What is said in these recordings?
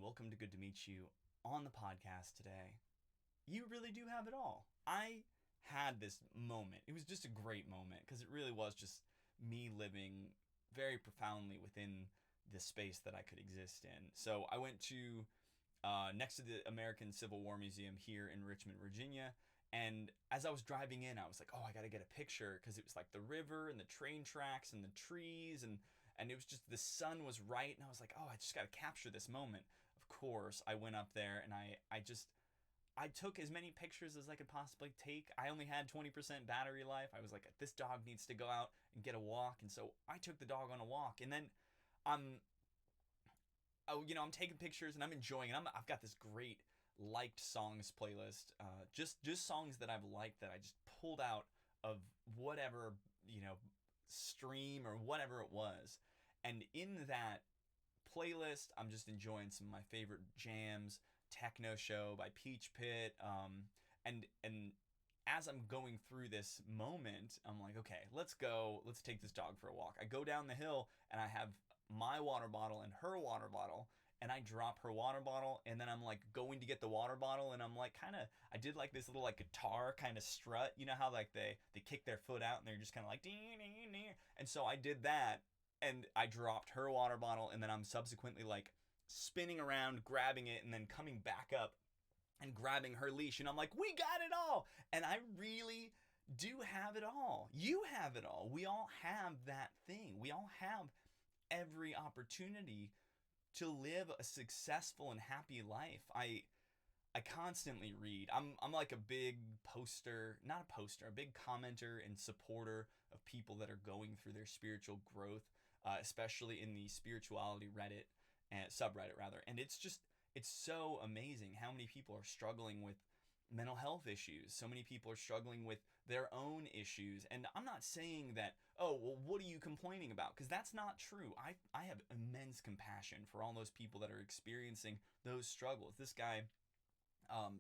and welcome to Good to Meet You on the podcast today. You really do have it all. I had this moment. It was just a great moment because it really was just me living very profoundly within the space that I could exist in. So I went to next to the American Civil War Museum here in Richmond, Virginia. And as I was driving in, I was like, oh, I got to get a picture because it was like the river and the train tracks and the trees and it was just the sun was right. And I was like, oh, I just got to capture this moment. Of course, I went up there and I took as many pictures as I could possibly take. I only had 20% battery life. I was like, this dog needs to go out and get a walk. And so I took the dog on a walk. And then I'm I'm taking pictures and I'm enjoying it. I've got this great liked songs playlist, just songs that I've liked that I just pulled out of whatever stream or whatever it was, and in that playlist, I'm just enjoying some of my favorite jams. Techno Show by Peach Pit, and as I'm going through this moment, I'm like, okay, let's go. Let's take this dog for a walk. I go down the hill and I have my water bottle and her water bottle. And I drop her water bottle, and then I'm like going to get the water bottle, and I'm like I did like this little like guitar kind of strut. You know how like they kick their foot out and they're just kind of like ding ding ding. And so I did that, and I dropped her water bottle, and then I'm subsequently like spinning around, grabbing it, and then coming back up and grabbing her leash, and I'm like, we got it all. And I really do have it all. You have it all. We all have that thing. We all have every opportunity to live a successful and happy life. I constantly read. I'm like a big poster, not a poster, a big commenter and supporter of people that are going through their spiritual growth, especially in the spirituality Reddit and subreddit rather. And it's so amazing how many people are struggling with mental health issues. So many people are struggling with their own issues. And I'm not saying that, oh, well, what are you complaining about? Because that's not true. I have immense compassion for all those people that are experiencing those struggles. This guy,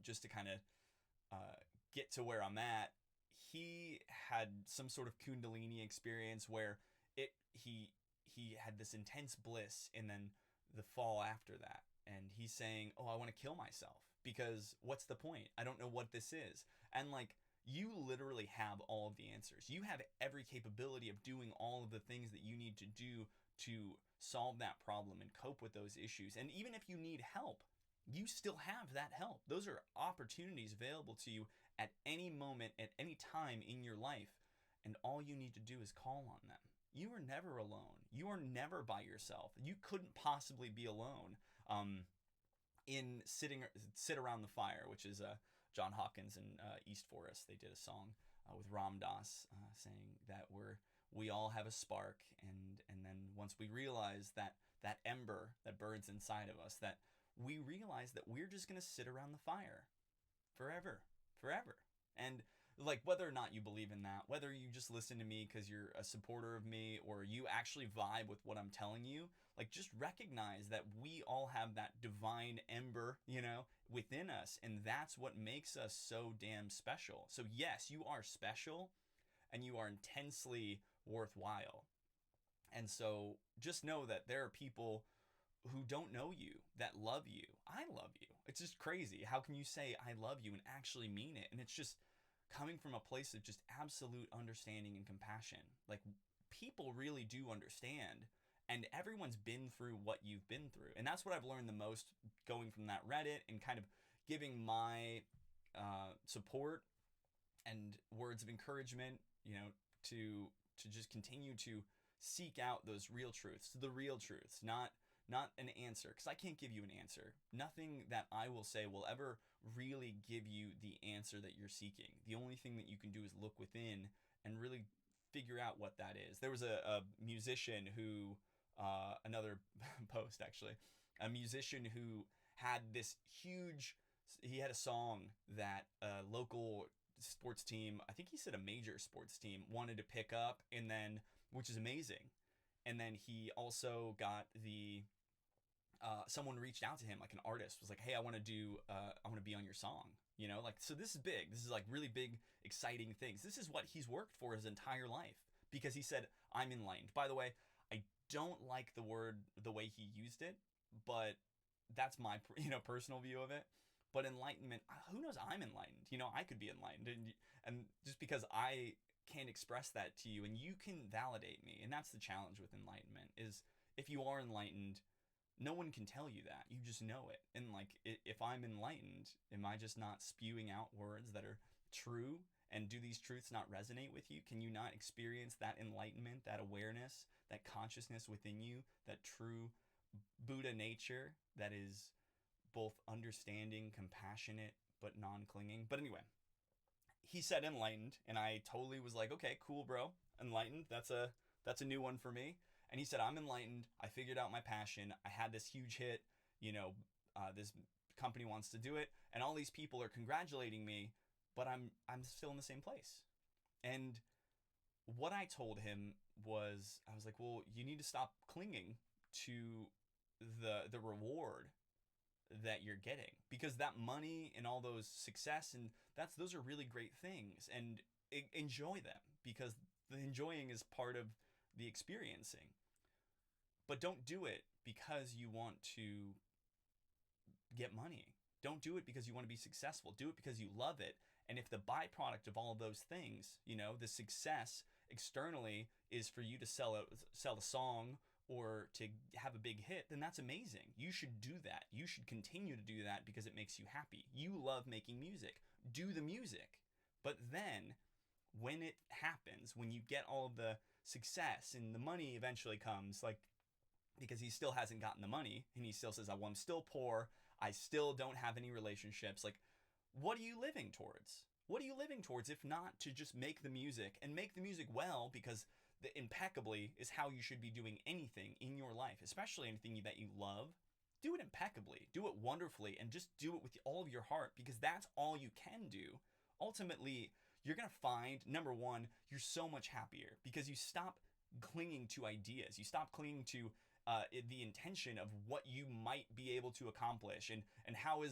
just to kind of get to where I'm at, he had some sort of Kundalini experience where he had this intense bliss and then the fall after that. And he's saying, oh, I want to kill myself because what's the point? I don't know what this is. And like, you literally have all of the answers. You have every capability of doing all of the things that you need to do to solve that problem and cope with those issues. And even if you need help, you still have that help. Those are opportunities available to you at any moment, at any time in your life. And all you need to do is call on them. You are never alone. You are never by yourself. You couldn't possibly be alone. In Sit Around the Fire, which is John Hawkins and East Forest, they did a song with Ram Dass saying that we all have a spark, and then once we realize that ember that burns inside of us, that we realize that we're just gonna sit around the fire forever, forever. And like, whether or not you believe in that, whether you just listen to me because you're a supporter of me or you actually vibe with what I'm telling you, like, just recognize that we all have that divine ember, within us. And that's what makes us so damn special. So yes, you are special and you are intensely worthwhile. And so just know that there are people who don't know you that love you. I love you. It's just crazy. How can you say I love you and actually mean it? And it's just coming from a place of just absolute understanding and compassion. Like, people really do understand, and everyone's been through what you've been through. And that's what I've learned the most going from that Reddit and kind of giving my support and words of encouragement, to just continue to seek out those real truths, the real truths, not an answer, because I can't give you an answer. Nothing that I will say will ever really give you the answer that you're seeking. The only thing that you can do is look within and really figure out what that is. There was a musician who, another post actually, a musician who had this he had a song that a local sports team, I think he said a major sports team, wanted to pick up, and then, which is amazing. And then he also got someone reached out to him, like an artist was like, hey, I want to be on your song, so this is big. This is like really big, exciting things. This is what he's worked for his entire life, because he said, I'm enlightened. By the way, I don't like the way he used it, but that's my personal view of it. But enlightenment, who knows? I'm enlightened. I could be enlightened, and just because I can't express that to you, and you can validate me, and that's the challenge with enlightenment is if you are enlightened, no one can tell you that. You just know it. And like, if I'm enlightened, am I just not spewing out words that are true? And do these truths not resonate with you? Can you not experience that enlightenment, that awareness, that consciousness within you, that true Buddha nature that is both understanding, compassionate, but non-clinging? But anyway, he said enlightened, and I totally was like, okay, cool, bro. Enlightened. That's a new one for me. And he said, I'm enlightened. I figured out my passion. I had this huge hit. This company wants to do it, and all these people are congratulating me, but I'm still in the same place. And what I told him was, I was like, well, you need to stop clinging to the reward that you're getting, because that money and all those success and those are really great things, and enjoy them, because the enjoying is part of the experiencing. But don't do it because you want to get money. Don't do it because you want to be successful. Do it because you love it. And if the byproduct of all of those things, the success externally is for you to sell a song or to have a big hit, then that's amazing. You should do that. You should continue to do that because it makes you happy. You love making music. Do the music. But then when it happens, when you get all of the success and the money eventually comes, like, because he still hasn't gotten the money and he still says, well, I'm still poor. I still don't have any relationships. Like, what are you living towards? What are you living towards if not to just make the music, and make the music well, because the impeccably is how you should be doing anything in your life, especially anything that you love. Do it impeccably, do it wonderfully, and just do it with all of your heart, because that's all you can do. Ultimately, you're going to find, number one, you're so much happier because you stop clinging to ideas. You stop clinging to the intention of what you might be able to accomplish, and how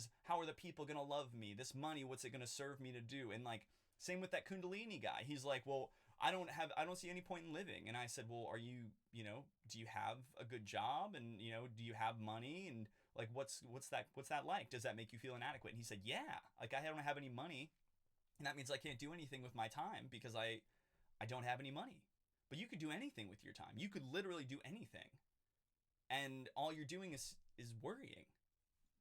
are the people gonna love me? This money, what's it gonna serve me to do? And like, same with that Kundalini guy. He's like, well, I don't see any point in living. And I said, well, are you, do you have a good job? And do you have money? And like, what's that like? Does that make you feel inadequate? And he said, yeah, like, I don't have any money, and that means I can't do anything with my time because I don't have any money. But you could do anything with your time. You could literally do anything. And all you're doing is worrying.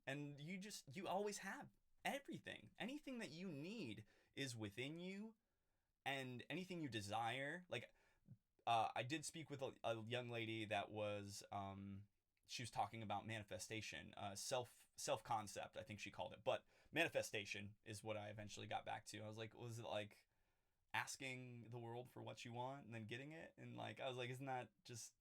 And you always have everything. Anything that you need is within you, and anything you desire. Like, I did speak with a young lady that was, she was talking about manifestation, self concept, I think she called it. But manifestation is what I eventually got back to. I was like, was it like asking the world for what you want and then getting it? And like, I was like, isn't that just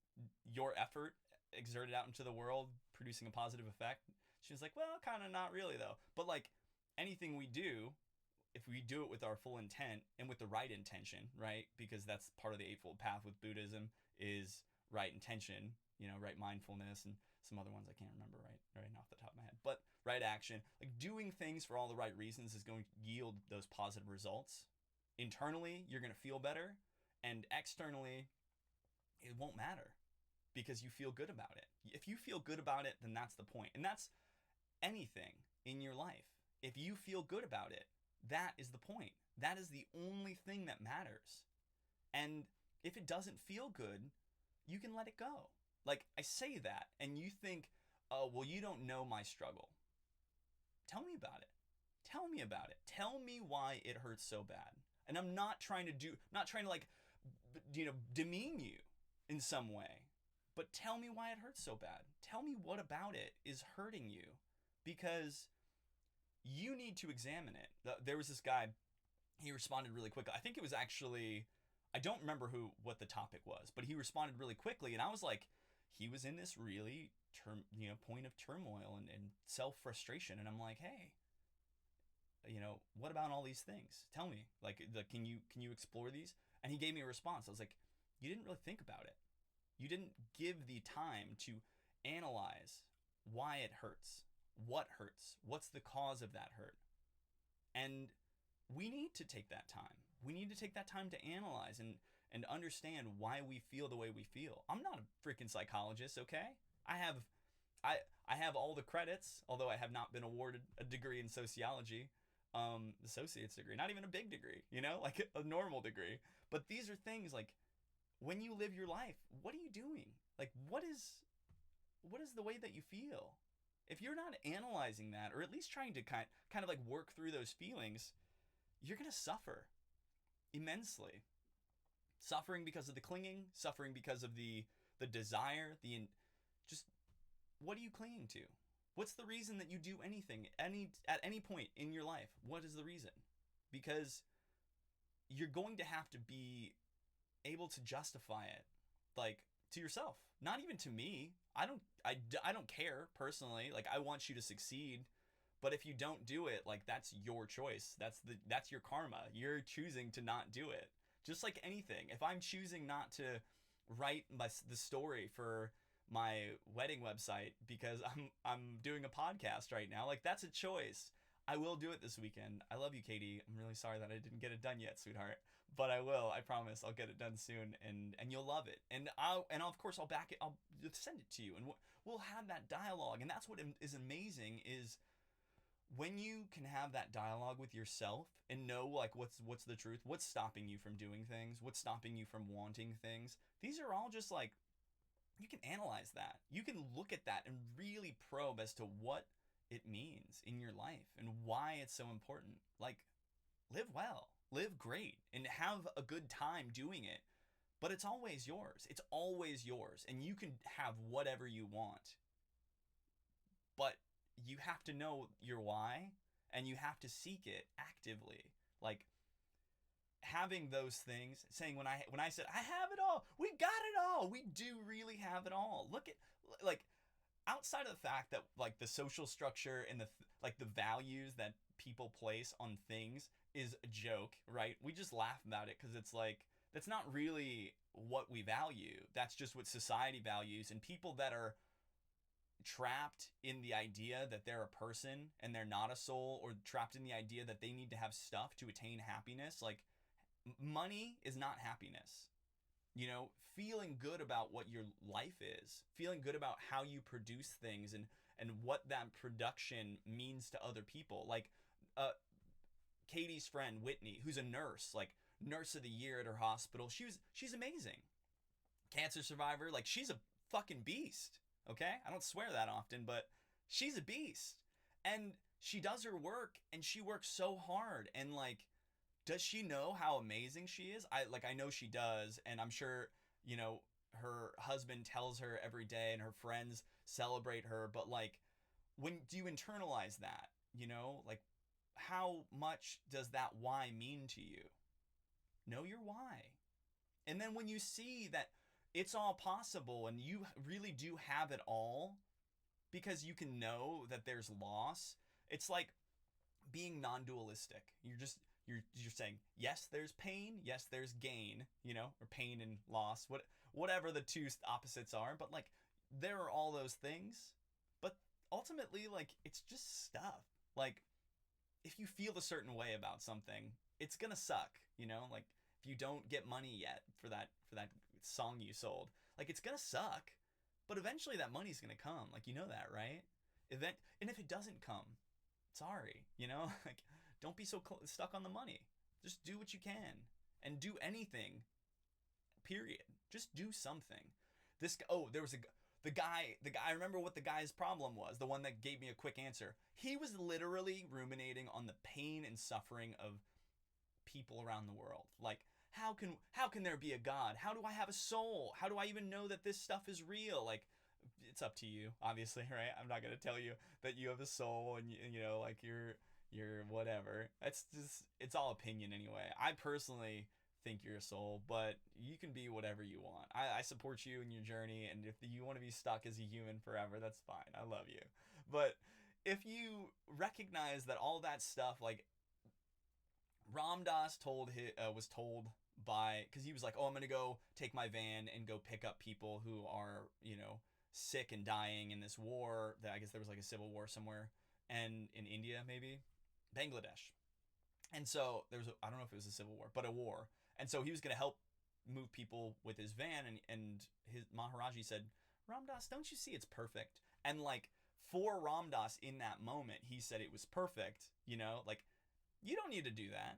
your effort exerted out into the world producing a positive effect? She was like, well, kind of not really though. But like, anything we do, if we do it with our full intent and with the right intention, right? Because that's part of the Eightfold Path with Buddhism, is right intention, right mindfulness, and some other ones I can't remember right off the top of my head. But right action, like doing things for all the right reasons, is going to yield those positive results. Internally, you're going to feel better, and externally, it won't matter, because you feel good about it. If you feel good about it, then that's the point. And that's anything in your life. If you feel good about it, that is the point. That is the only thing that matters. And if it doesn't feel good, you can let it go. Like, I say that, and you think, oh, well, you don't know my struggle. Tell me about it. Tell me about it. Tell me why it hurts so bad. And I'm not trying to like, demean you in some way. But tell me why it hurts so bad. Tell me what about it is hurting you, because you need to examine it. There was this guy, he responded really quickly. I think it was actually, I don't remember what the topic was, but he responded really quickly, and I was like, he was in this really point of turmoil and self-frustration, and I'm like, hey, what about all these things? Tell me, like can you explore these? And he gave me a response. I was like, you didn't really think about it. You didn't give the time to analyze why it hurts, what hurts, what's the cause of that hurt. And we need to take that time. We need to take that time to analyze and understand why we feel the way we feel. I'm not a freaking psychologist, okay? I have all the credits, although I have not been awarded a degree in sociology, associate's degree, not even a big degree, like a normal degree. But these are things like, when you live your life, what are you doing? Like, what is the way that you feel? If you're not analyzing that, or at least trying to kind of like work through those feelings, you're going to suffer immensely. Suffering because of the clinging, suffering because of the desire, just what are you clinging to? What's the reason that you do anything at any point in your life? What is the reason? Because you're going to have to be able to justify it, like, to yourself, not even to me. I don't care personally. Like, I want you to succeed, but if you don't do it, like, that's your choice. That's your karma. You're choosing to not do it. Just like anything. If I'm choosing not to write the story for my wedding website because I'm doing a podcast right now, like, that's a choice. I will do it this weekend. I love you, Katie. I'm really sorry that I didn't get it done yet, sweetheart. But I will. I promise. I'll get it done soon, and you'll love it. And of course I'll back it. I'll send it to you, and we'll have that dialogue. And that's what is amazing, is when you can have that dialogue with yourself and know, like, what's the truth, what's stopping you from doing things, what's stopping you from wanting things. These are all just, like, you can analyze that. You can look at that and really probe as to what it means in your life and why it's so important. Like, live well, live great, and have a good time doing it. But it's always yours. It's always yours. And you can have whatever you want. But you have to know your why, and you have to seek it actively. Like, having those things, saying, when I said, I have it all, we got it all. We do really have it all. Look at, like, outside of the fact that, like, the social structure and the values that people place on things is a joke, right? We just laugh about it because it's like, that's not really what we value. That's just what society values. And people that are trapped in the idea that they're a person and they're not a soul, or trapped in the idea that they need to have stuff to attain happiness, like, money is not happiness. Feeling good about what your life is, feeling good about how you produce things, and what that production means to other people. Like, Katie's friend Whitney, who's a nurse, like, nurse of the year at her hospital. She's amazing. Cancer survivor, like, she's a fucking beast. Okay? I don't swear that often, but she's a beast. And she does her work, and she works so hard. And, like, does she know how amazing she is? I know she does, and I'm sure, her husband tells her every day, and her friends celebrate her. But, like, when do you internalize that? Like, how much does that why mean to you? Know your why. And then when you see that it's all possible and you really do have it all, because you can know that there's loss, it's like being non-dualistic. You're saying, yes, there's pain, yes, there's gain, or pain and loss, whatever the two opposites are. But, like, there are all those things, but ultimately, like, it's just stuff. Like, if you feel a certain way about something, it's gonna suck, like, if you don't get money yet for that song you sold, like, it's gonna suck, but eventually that money's gonna come. Like, that, right? And if it doesn't come, sorry, like, don't be so stuck on the money. Just do what you can, and do anything, period. Just do something. There was the guy, I remember what the guy's problem was, the one that gave me a quick answer. He was literally ruminating on the pain and suffering of people around the world. Like, how can there be a God? How do I have a soul? How do I even know that this stuff is real? Like, it's up to you, obviously, right? I'm not going to tell you that you have a soul and like, you're whatever. It's all opinion anyway. I personally think you're a soul, but you can be whatever you want. I support you in your journey, and if you want to be stuck as a human forever, that's fine. I love you. But if you recognize that all that stuff, like, Ram Dass was told by, because he was like, oh, I'm gonna go take my van and go pick up people who are, sick and dying in this war. That, I guess there was like a civil war somewhere, and in India, maybe Bangladesh. And so I don't know if it was a civil war, but a war. And so he was gonna help move people with his van, and his Maharaji said, Ram Dass, don't you see it's perfect? And, like, for Ram Dass in that moment, he said it was perfect, like, you don't need to do that,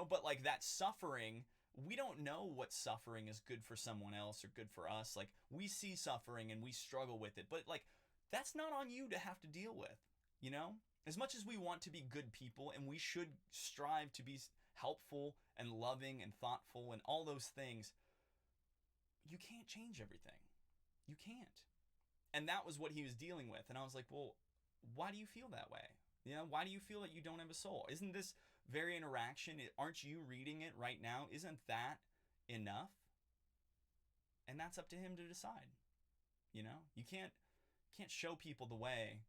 but like that suffering, we don't know what suffering is good for someone else or good for us. Like, we see suffering and we struggle with it, but like, that's not on you to have to deal with, as much as we want to be good people and we should strive to be helpful and loving and thoughtful and all those things, you can't change everything. You can't. And that was what he was dealing with. And I was like, well, why do you feel that way? Why do you feel that you don't have a soul? Isn't this very interaction? Aren't you reading it right now? Isn't that enough? And that's up to him to decide. You can't show people the way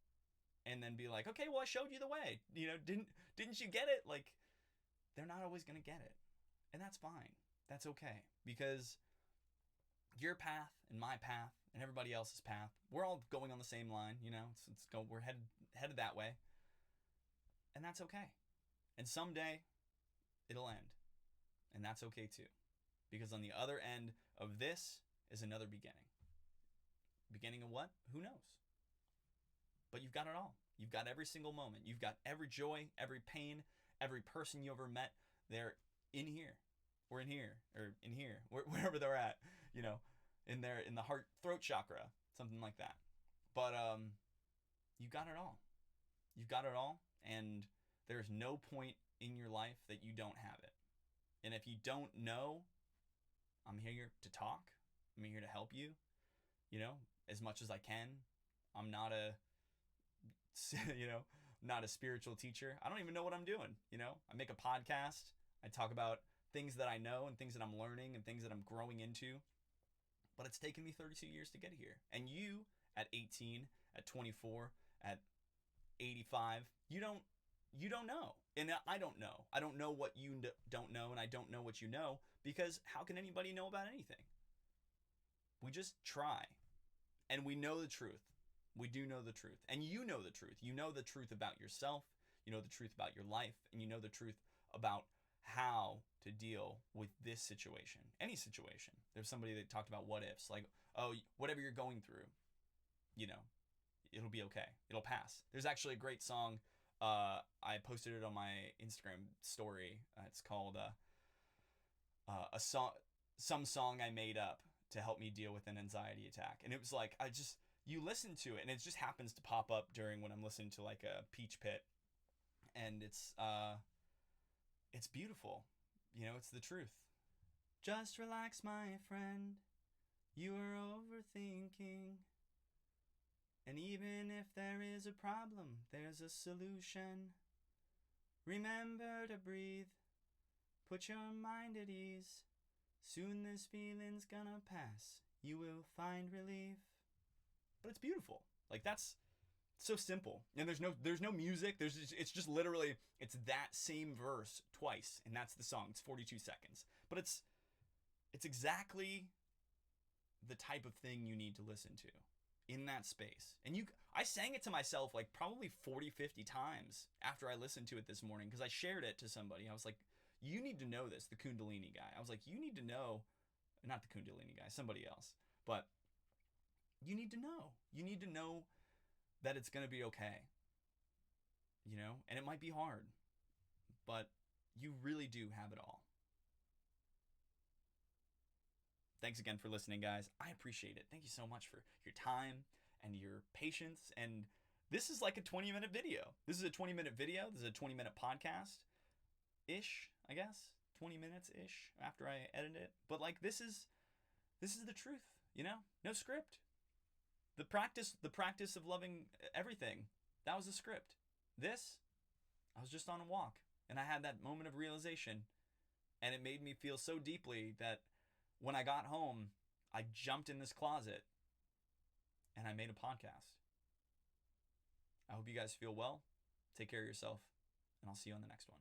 and then be like, okay, well, I showed you the way. Didn't you get it? Like, they're not always going to get it. And that's fine. That's okay. Because your path and my path and everybody else's path, we're all going on the same line, we're headed that way. And that's okay. And someday it'll end. And that's okay too. Because on the other end of this is another beginning. Beginning of what? Who knows? But you've got it all. You've got every single moment. You've got every joy, every pain, every person you ever met. They're in here, or in here, or in here, wherever they're at, in the heart, throat chakra, something like that. But you've got it all. You've got it all, and there's no point in your life that you don't have it. And if you don't know, I'm here to talk. I'm here to help you, as much as I can. I'm not a not a spiritual teacher. I don't even know what I'm doing. I make a podcast. I talk about things that I know and things that I'm learning and things that I'm growing into. But it's taken me 32 years to get here. And you, at 18, at 24, at 85, you don't know. And I don't know. I don't know what you don't know, and I don't know what you know, because how can anybody know about anything? We just try. And we know the truth. We do know the truth. And you know the truth. You know the truth about yourself. You know the truth about your life. And you know the truth about how to deal with this situation. Any situation. There's somebody that talked about what ifs. Like, oh, whatever you're going through, it'll be okay. It'll pass. There's actually a great song. I posted it on my Instagram story. It's called some song I made up to help me deal with an anxiety attack. And it was like, you listen to it and it just happens to pop up during when I'm listening to like a Peach Pit, and it's beautiful. It's the truth. Just relax, my friend. You are overthinking. And even if there is a problem, there's a solution. Remember to breathe. Put your mind at ease. Soon this feeling's gonna pass. You will find relief. But it's beautiful. Like, that's so simple. And there's no music. It's just literally, it's that same verse twice, and that's the song. It's 42 seconds. But it's exactly the type of thing you need to listen to in that space. And I sang it to myself like probably 40, 50 times after I listened to it this morning, because I shared it to somebody. I was like, you need to know this, the Kundalini guy. I was like, you need to know, not the Kundalini guy, somebody else. But you need to know. You need to know that it's going to be okay. And it might be hard, but you really do have it all. Thanks again for listening, guys. I appreciate it. Thank you so much for your time and your patience. And this is like a 20-minute video. This is a 20-minute video. This is a 20-minute podcast-ish, I guess. 20 minutes-ish after I edit it. But like, this is the truth, No script. The practice of loving everything, that was a script. This, I was just on a walk, and I had that moment of realization, and it made me feel so deeply that when I got home, I jumped in this closet, and I made a podcast. I hope you guys feel well. Take care of yourself, and I'll see you on the next one.